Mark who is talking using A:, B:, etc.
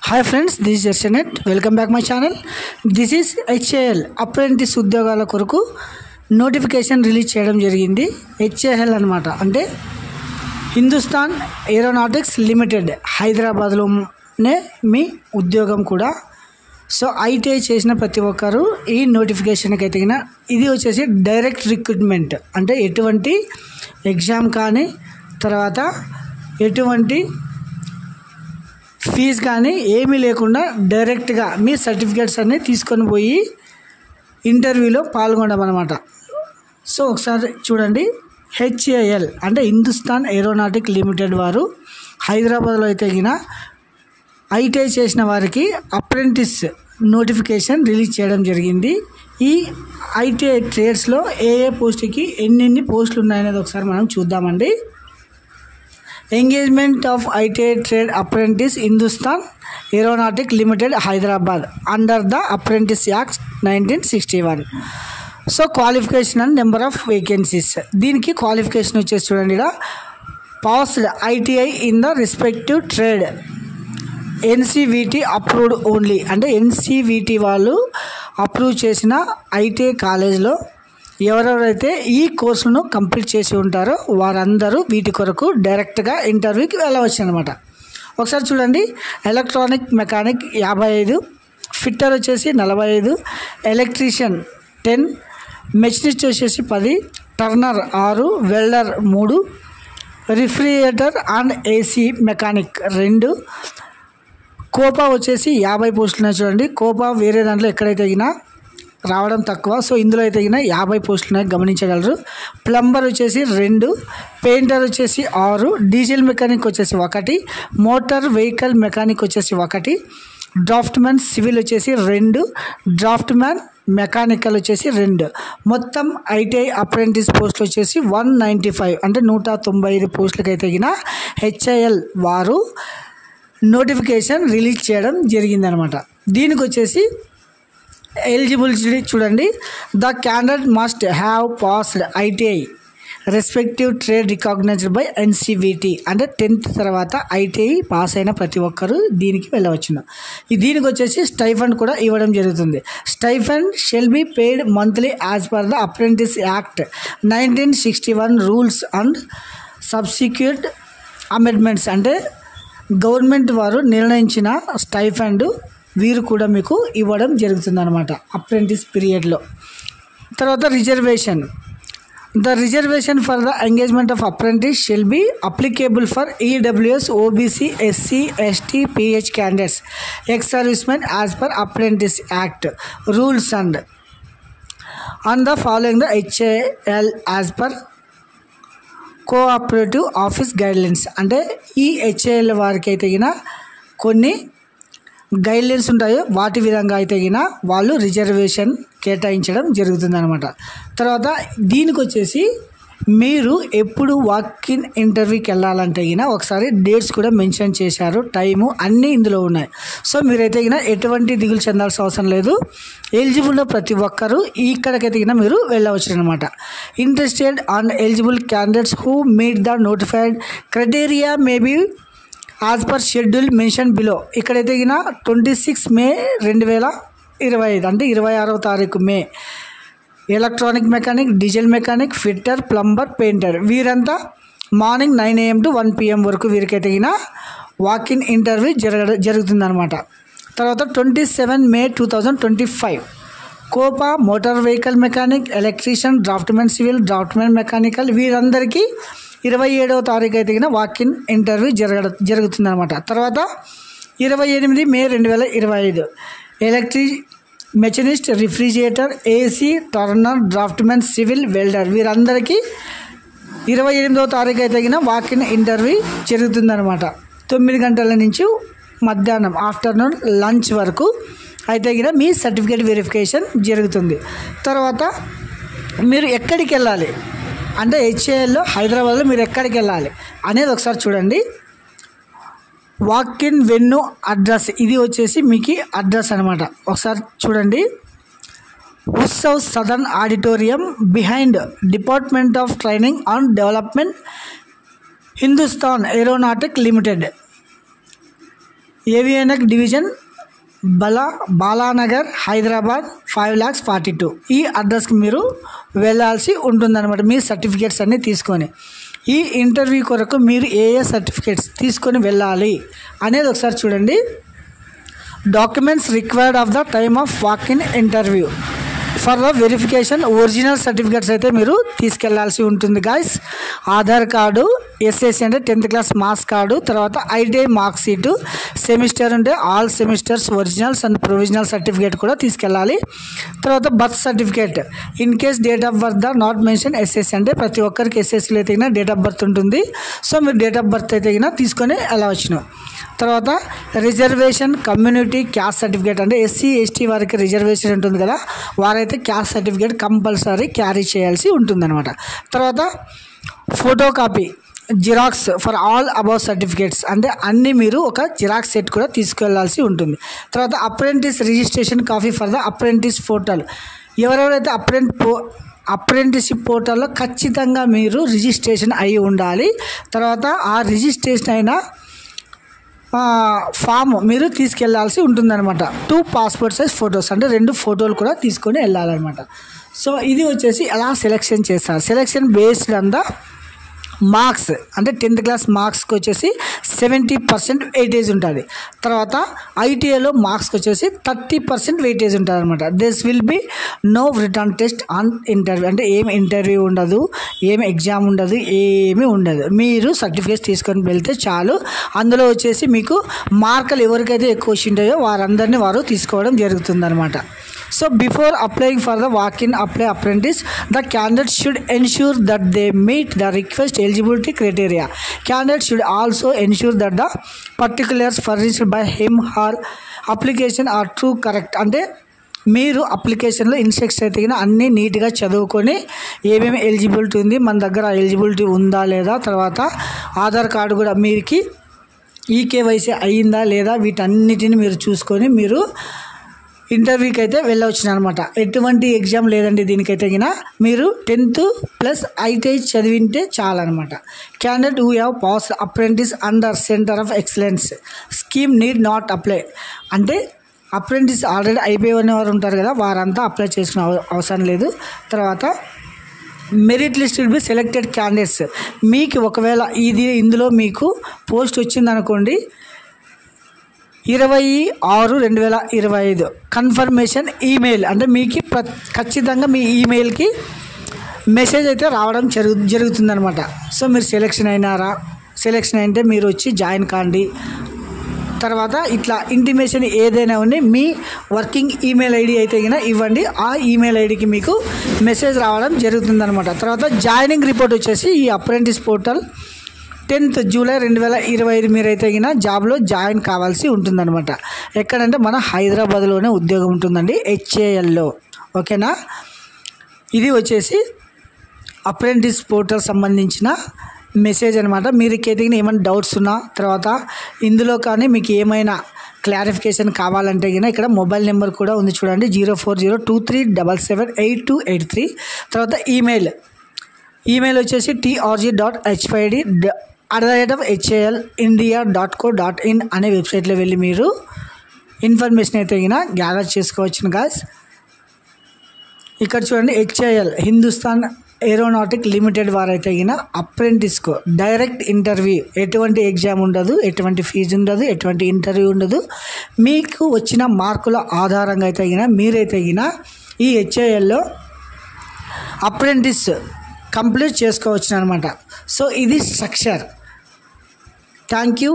A: Hi friends, this is ఎస్ఎన్ఎట్. Welcome back my channel. This is HAL apprentice ఉద్యోగాల కొరకు notification release చేయడం జరిగింది. హెచ్ఏఎల్ అనమాట, అంటే హిందుస్థాన్ ఏరోనాటిక్స్ లిమిటెడ్, హైదరాబాద్లోనే మీ ఉద్యోగం కూడా. సో ఐటీఐ చేసిన ప్రతి ఒక్కరు ఈ నోటిఫికేషన్కి అయితే ఇది వచ్చేసి డైరెక్ట్ రిక్రూట్మెంట్, అంటే ఎటువంటి ఎగ్జామ్ కానీ తర్వాత ఎటువంటి ఫీజు కానీ ఏమీ లేకుండా డైరెక్ట్గా మీ సర్టిఫికేట్స్ అన్నీ తీసుకొని పోయి ఇంటర్వ్యూలో పాల్గొనడం అనమాట. సో ఒకసారి చూడండి, హెచ్ఏఎల్ అంటే హిందుస్థాన్ ఏరోనాటిక్ లిమిటెడ్ వారు హైదరాబాద్లో అయితే ఐటీఐ చేసిన వారికి అప్రెంటిస్ నోటిఫికేషన్ రిలీజ్ చేయడం జరిగింది. ఈ ఐటీఐ ట్రేడ్స్లో ఏ పోస్ట్కి ఎన్ని పోస్టులు ఉన్నాయనేది ఒకసారి మనం చూద్దామండి. Engagement of ITI trade apprentice Hindustan aeronautic limited Hyderabad under the apprentice act 1961. So qualification and number of vacancies. దీనికి క్వాలిఫికేషన్ వచ్చేసి చూడండి, ఇక్కడ passed ITI in the respective trade, NCVT approved only, అంటే ఎన్సీవీటీ వాళ్ళు అప్రూవ్ చేసిన ఐటీఐ కాలేజ్లో ఎవరెవరైతే ఈ కోర్సును కంప్లీట్ చేసి ఉంటారో వారందరూ వీటి కొరకు డైరెక్ట్గా ఇంటర్వ్యూకి వెళ్ళవచ్చు అనమాట. ఒకసారి చూడండి, ఎలక్ట్రానిక్ మెకానిక్ 55, ఫిట్టర్ వచ్చేసి 45, ఎలక్ట్రీషియన్ 10, మెషినిస్ట్ వచ్చేసి 10, Turner 6, welder 3, refrigerator and AC mechanic 2, Copa వచ్చేసి 50 పోస్టులు ఉన్నాయి. చూడండి, కోపా వేరే దాంట్లో ఎక్కడైతే రావడం తక్కువ, సో ఇందులో అయితే 50 పోస్టులు ఉన్నాయి, గమనించగలరు. ప్లంబర్ వచ్చేసి 2, పెయింటర్ వచ్చేసి 6, డీజిల్ మెకానిక్ వచ్చేసి 1, మోటార్ వెహికల్ మెకానిక్ వచ్చేసి 1, డ్రాఫ్ట్ మ్యాన్ సివిల్ వచ్చేసి 2, డ్రాఫ్ట్ మ్యాన్ మెకానికల్ వచ్చేసి 2. మొత్తం ఐటీఐ అప్రెంటిస్ పోస్టులు వచ్చేసి 195, అంటే 195 పోస్టులకి అయితే హెచ్ఐఎల్ వారు నోటిఫికేషన్ రిలీజ్ చేయడం జరిగిందనమాట. దీనికి వచ్చేసి ఎలిజిబిలిటీ చూడండి, the candidate must have passed ITI respective trade recognised by NCVT, అంటే 10th తర్వాత ఐటీఐ పాస్ అయిన ప్రతి ఒక్కరు దీనికి వెళ్ళవచ్చును. దీనికి వచ్చేసి స్టైఫండ్ కూడా ఇవ్వడం జరుగుతుంది. Stipend shall be paid monthly as per the apprentice act 1961 rules and subsequent amendments, అంటే గవర్నమెంట్ వారు నిర్ణయించిన స్టైఫండ్ వీరు కూడా మీకు ఇవ్వడం జరుగుతుంది అనమాట అప్రెంటిస్ పీరియడ్లో. తర్వాత reservation. The reservation for the engagement of apprentice shall be applicable for EWS, OBC, SC, ST, pH candidates, ex servicemen as per apprentice act rules and the following the HAL as per cooperative office guidelines, అంటే ఈ HAL వారికి అయితే కొన్ని guidelines ఉంటాయో వాటి విధంగా అయితే వాళ్ళు రిజర్వేషన్ కేటాయించడం జరుగుతుంది అనమాట. తర్వాత దీనికి వచ్చేసి మీరు ఎప్పుడు వాక్ ఇన్ ఇంటర్వ్యూకి వెళ్ళాలంటే ఒకసారి డేట్స్ కూడా మెన్షన్ చేశారు, టైము అన్నీ ఇందులో ఉన్నాయి. సో మీరైతే ఎటువంటి దిగులు చెందాల్సిన అవసరం లేదు. ఎలిజిబుల్ ప్రతి ఒక్కరూ ఇక్కడికైతే మీరు వెళ్ళవచ్చు అనమాట. Interested and eligible candidates who meet the notified criteria may be as per schedule mention below. ఇక్కడైతే 26 మే 2025, అంటే 26వ తారీఖు May, electronic mechanic, diesel mechanic, fitter, plumber, painter వీరంతా మార్నింగ్ 9 AM to 1 PM వరకు వీరికైతే వాక్ ఇన్ ఇంటర్వ్యూ జరుగుతుందన్నమాట. తర్వాత 27 మే 2025 Copa, motor vehicle mechanic, electrician, draughtsmen civil, draughtsmen mechanical వీరందరికీ 27వ తారీఖు అయితే వాక్ ఇన్ ఇంటర్వ్యూ జరుగుతుందన్నమాట. తర్వాత 28 మే 2025 machinist, refrigerator, AC, Turner, draughtsmen civil, welder వీరందరికీ 28వ తారీఖు అయితే వాక్ ఇన్ ఇంటర్వ్యూ జరుగుతుందన్నమాట. 9 గంటల నుంచి మధ్యాహ్నం ఆఫ్టర్నూన్ లంచ్ వరకు అయితే మీ సర్టిఫికేట్ వెరిఫికేషన్ జరుగుతుంది. తర్వాత మీరు ఎక్కడికి వెళ్ళాలి అంటే హెచ్ఏఎల్లో హైదరాబాద్లో మీరు ఎక్కడికి వెళ్ళాలి అనేది ఒకసారి చూడండి. వాక్ ఇన్ వెన్యూ అడ్రస్, ఇది వచ్చేసి మీకు అడ్రస్ అనమాట. ఒకసారి చూడండి, Utsav southern auditorium behind department of training and development Hindustan aeronautic limited, avionics division Balanagar Hyderabad 5,42,000 ఈ అడ్రస్కి మీరు వెళ్ళాల్సి ఉంటుందన్నమాట మీ సర్టిఫికేట్స్ అన్నీ తీసుకొని. ఈ ఇంటర్వ్యూ కొరకు మీరు ఏ సర్టిఫికేట్స్ తీసుకొని వెళ్ళాలి అనేది ఒకసారి చూడండి. Documents required of the time of walk in interview for the verification original certificates అయితే మీరు తీసుకెళ్లాల్సి ఉంటుంది గాయస్. ఆధార్ కార్డు, ఎస్ఎస్సి అంటే 10th క్లాస్ మార్క్స్ కార్డు, తర్వాత ఐటీఐ మార్క్ షీటు, సెమిస్టర్ ఉంటే all semesters originals and provisional certificate కూడా తీసుకెళ్ళాలి. తర్వాత birth certificate in case date of birth not mention SSC అంటే ప్రతి ఒక్కరికి ఎస్ఎస్సిలో అయితే డేట్ ఆఫ్ బర్త్ ఉంటుంది. సో మీరు డేట్ ఆఫ్ బర్త్ అయితే తీసుకొని వెళ్ళవచ్చును. తర్వాత రిజర్వేషన్ కమ్యూనిటీ క్యాస్ట్ సర్టిఫికేట్ అంటే ఎస్సీ ఎస్టీ వారికి రిజర్వేషన్ ఉంటుంది కదా, వారైతే క్యాస్ట్ సర్టిఫికేట్ కంపల్సరీ క్యారీ చేయాల్సి ఉంటుందన్నమాట. తర్వాత photo copy xerox for all above certificates అంటే అన్నీ మీరు ఒక జిరాక్స్ సెట్ కూడా తీసుకెళ్లాల్సి ఉంటుంది. తర్వాత apprentice registration copy for the apprentice portal ఎవరెవరైతే అప్రెంటిస్షిప్ పోర్టల్లో ఖచ్చితంగా మీరు రిజిస్ట్రేషన్ అయి ఉండాలి. తర్వాత ఆ రిజిస్ట్రేషన్ అయిన ఫామ్ మీరు తీసుకెళ్లాల్సి ఉంటుందన్నమాట. 2 పాస్పోర్ట్ సైజ్ ఫొటోస్ అంటే 2 ఫోటోలు కూడా తీసుకొని వెళ్ళాలన్నమాట. సో ఇది వచ్చేసి ఎలా సెలెక్షన్ చేస్తారు, selection based on the marks అంటే 10th క్లాస్ మార్క్స్కి వచ్చేసి 70% వెయిటేజ్ ఉంటుంది. తర్వాత ఐటీఐలో మార్క్స్కి వచ్చేసి 30% వెయిటేజ్ ఉంటుంది అనమాట. This will be no return test on interview అంటే ఏం ఇంటర్వ్యూ ఉండదు, ఏం ఎగ్జామ్ ఉండదు, ఏమీ ఉండదు. మీరు సర్టిఫికేట్స్ తీసుకొని వెళ్తే చాలు. అందులో వచ్చేసి మీకు మార్కులు ఎవరికైతే ఎక్కువ వచ్చింటాయో వారందరినీ వారు తీసుకోవడం జరుగుతుందన్నమాట. So before applying for the walk-in apprentice, the candidate should ensure that they meet the request eligibility criteria. Candidate should also ensure that the particulars furnished by him or application are true, correct. అంటే మీరు అప్లికేషన్లో instructions అయితే అన్నీ నీట్గా చదువుకొని ఏమేమి eligibility ఉంది, మన దగ్గర ఎలిజిబిలిటీ ఉందా లేదా, తర్వాత ఆధార్ కార్డు కూడా మీరుకి ఈకేవైసీ అయ్యిందా లేదా, వీటన్నిటిని మీరు చూసుకొని మీరు ఇంటర్వ్యూకి అయితే వెళ్ళవచ్చు అనమాట. ఎటువంటి ఎగ్జామ్ లేదండి దీనికైతే మీరు 10th ప్లస్ ఐటీఐ చదివింటే చాలన్నమాట. Candidate who have pass apprentice under centre of excellence scheme need not apply అంటే అప్రెంటిస్ ఆల్రెడీ అయిపోయిన వారు ఉంటారు కదా, వారంతా అప్లై చేసుకునే అవసరం లేదు. తర్వాత merit list will be selected candidates మీకు ఒకవేళ ఇందులో మీకు పోస్ట్ వచ్చిందనుకోండి 26/2025 కన్ఫర్మేషన్ ఈమెయిల్ అంటే మీకు ఖచ్చితంగా మీ ఈమెయిల్కి మెసేజ్ అయితే రావడం జరుగుతుందన్నమాట. సో మీరు సెలెక్షన్ అయితే మీరు వచ్చి జాయిన్ కాండి. తర్వాత ఇట్లా ఇంటిమేషన్ ఏదైనా ఉంది మీ వర్కింగ్ ఈమెయిల్ ఐడి అయితే ఇవ్వండి, ఆ ఈమెయిల్ ఐడికి మీకు మెసేజ్ రావడం జరుగుతుందన్నమాట. తర్వాత జాయినింగ్ రిపోర్ట్ వచ్చేసి ఈ అప్రెంటిస్ పోర్టల్ 10th జూలై 2025 మీరైతే జాబ్లో జాయిన్ కావాల్సి ఉంటుందన్నమాట. ఎక్కడంటే మన హైదరాబాద్లోనే ఉద్యోగం ఉంటుందండి, హెచ్ఏఎల్లో. ఓకేనా, ఇది వచ్చేసి అప్రెంటిస్ పోర్టల్ సంబంధించిన మెసేజ్ అనమాట. మీరుకైతే ఏమైనా డౌట్స్ ఉన్నా, తర్వాత ఇందులో కానీ మీకు ఏమైనా క్లారిఫికేషన్ కావాలంటే ఇక్కడ మొబైల్ నెంబర్ కూడా ఉంది చూడండి, 04023778283. తర్వాత ఈమెయిల్ వచ్చేసి trg.h5d@halindia.co.in అనే వెబ్సైట్లో వెళ్ళి మీరు ఇన్ఫర్మేషన్ అయితే గ్యాదర్ చేసుకోవచ్చు గాయ్స్. ఇక్కడ చూడండి, హెచ్ఏఎల్ హిందుస్థాన్ ఏరోనాటిక్ లిమిటెడ్ వారైతే అప్రెంటిస్కు డైరెక్ట్ ఇంటర్వ్యూ, ఎటువంటి ఎగ్జామ్ ఉండదు, ఎటువంటి ఫీజు ఉండదు, ఎటువంటి ఇంటర్వ్యూ ఉండదు. మీకు వచ్చిన మార్కుల ఆధారంగా అయితే మీరైతే ఈ హెచ్ఏఎల్లో అప్రెంటిస్ కంప్లీట్ చేసుకోవచ్చు అనమాట. సో ఇది స్ట్రక్చర్. Thank you.